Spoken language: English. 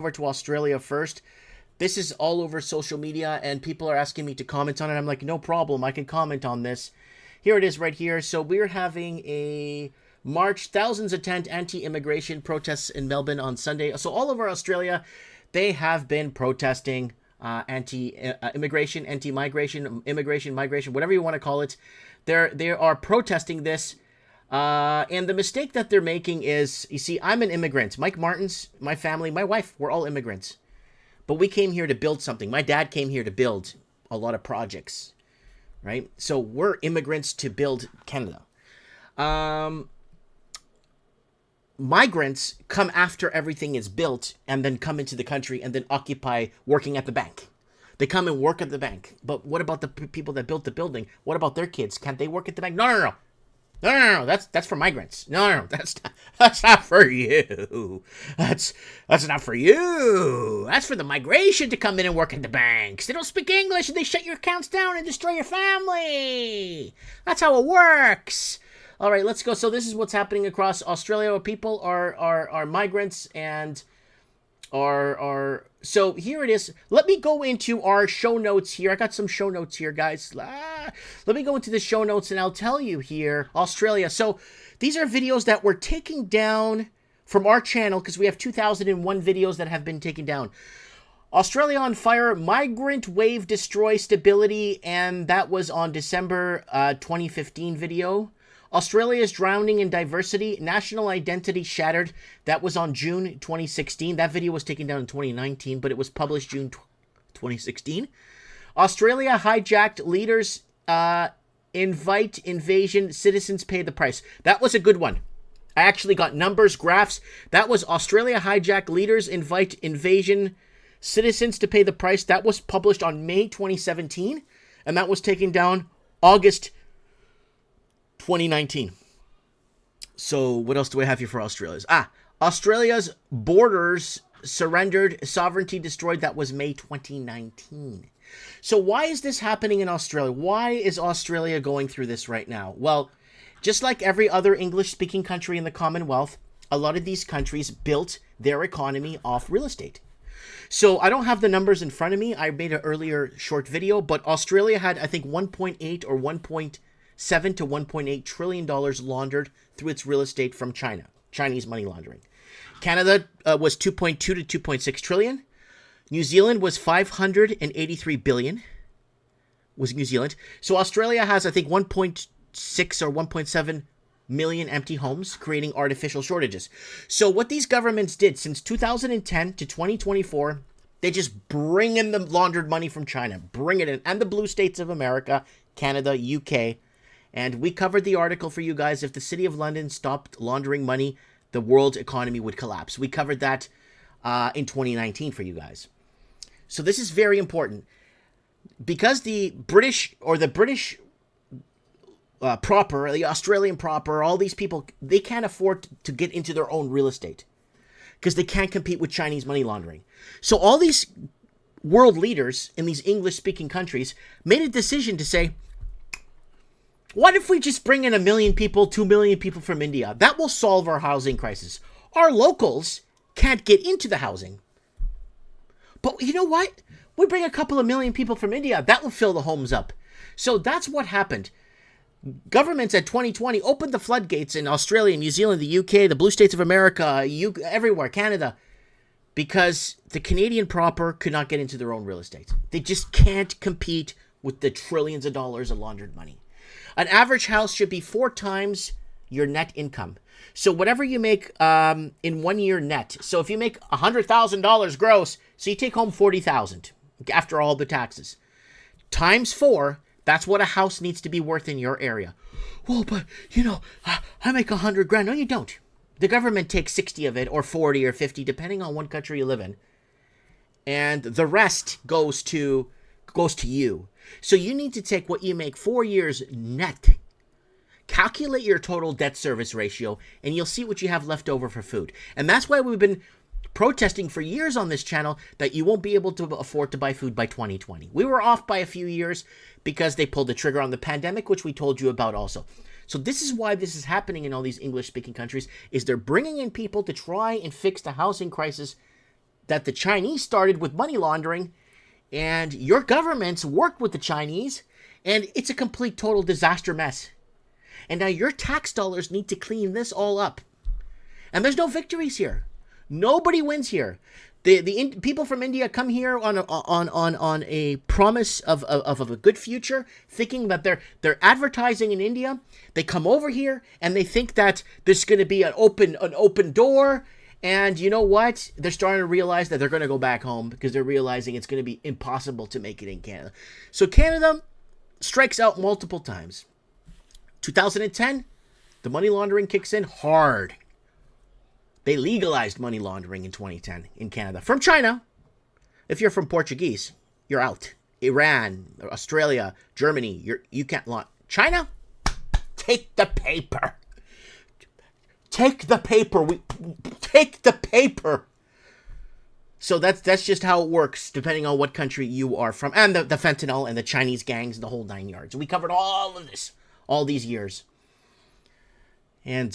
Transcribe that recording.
over to Australia first. This is all over social media, and people are asking me to comment on it. I'm like, no problem. I can comment on this. Here it is right here. So we're having a march. Thousands attend anti-immigration protests in Melbourne on Sunday. So all over Australia, they have been protesting anti-immigration, anti-migration, immigration, migration, whatever you want to call it. They are protesting this. And the mistake that they're making is, you see, I'm an immigrant. Mike Martin's, my family, my wife, we're all immigrants. But we came here to build something. My dad came here to build a lot of projects, right? So we're immigrants to build Canada. Migrants come after everything is built and then come into the country and then occupy working at the bank. They come and work at the bank. But what about the people that built the building? What about their kids? Can't they work at the bank? No. No. That's for migrants. No. That's not for you. That's not for you. That's for the migration to come in and work at the banks. They don't speak English and they shut your accounts down and destroy your family. That's how it works. All right, let's go. So this is what's happening across Australia. Where people are migrants and are so here it is. Let me go into our show notes here. I got some show notes here, guys. Let me go into the show notes and I'll tell you here, Australia. So these are videos that were taken down from our channel because we have 2001 videos that have been taken down. Australia on fire, migrant wave destroy stability, and that was on December 2015 video. Australia's drowning in diversity, national identity shattered. That was on June 2016. That video was taken down in 2019, but it was published June 2016. Australia hijacked, leaders invite invasion, citizens pay the price. That was a good one. I actually got numbers, graphs. That was Australia hijacked, leaders invite invasion, citizens to pay the price. That was published on May 2017, and that was taken down August 2019. So what else do I have here for Australia's? Australia's borders surrendered, sovereignty destroyed. That was May 2019. So why is this happening in Australia? Why is Australia going through this right now? Well, just like every other English-speaking country in the Commonwealth, a lot of these countries built their economy off real estate. So I don't have the numbers in front of me. I made an earlier short video, but Australia had, I think, 1.8 or 1.7 to 1.8 trillion dollars laundered through its real estate from China, Chinese money laundering. Canada was 2.2 to 2.6 trillion. New Zealand was 583 billion. Was New Zealand. So Australia has, I think, 1.6 or 1.7 million empty homes, creating artificial shortages. So what these governments did since 2010 to 2024, they just bring in the laundered money from China, bring it in, and the blue states of America, Canada, UK. And we covered the article for you guys. If the city of London stopped laundering money, the world economy would collapse. We covered that in 2019 for you guys. So this is very important. Because the British proper, the Australian proper, all these people, they can't afford to get into their own real estate because they can't compete with Chinese money laundering. So all these world leaders in these English-speaking countries made a decision to say, what if we just bring in 1 million people, 2 million people from India? That will solve our housing crisis. Our locals can't get into the housing. But you know what? We bring a couple of million people from India. That will fill the homes up. So that's what happened. Governments at 2020 opened the floodgates in Australia, New Zealand, the UK, the blue states of America, everywhere, Canada, because the Canadian proper could not get into their own real estate. They just can't compete with the trillions of dollars of laundered money. An average house should be 4 times your net income. So whatever you make in 1 year net. So if you make $100,000 gross, so you take home $40,000 after all the taxes. Times 4, that's what a house needs to be worth in your area. Well, but, I make 100 grand. No, you don't. The government takes 60 of it, or 40 or 50, depending on what country you live in. And the rest goes to you. So you need to take what you make 4 years net, calculate your total debt service ratio, and you'll see what you have left over for food. And that's why we've been protesting for years on this channel that you won't be able to afford to buy food by 2020. We were off by a few years because they pulled the trigger on the pandemic, which we told you about also. So this is why this is happening in all these English-speaking countries, is they're bringing in people to try and fix the housing crisis that the Chinese started with money laundering, and your governments worked with the Chinese, and it's a complete total disaster mess. And now your tax dollars need to clean this all up. And there's no victories here. Nobody wins here. The people from India come here on a promise of a good future, thinking that they're advertising in India. They come over here and they think that there's going to be an open door. And you know what? They're starting to realize that they're going to go back home because they're realizing it's going to be impossible to make it in Canada. So Canada strikes out multiple times. 2010, the money laundering kicks in hard. They legalized money laundering in 2010 in Canada from China. If you're from Portuguese, you're out. Iran, Australia, Germany, you can't launch. China, take the paper. Take the paper. Take the paper. So that's just how it works, depending on what country you are from, and the fentanyl and the Chinese gangs and the whole 9 yards. We covered all of this all these years, and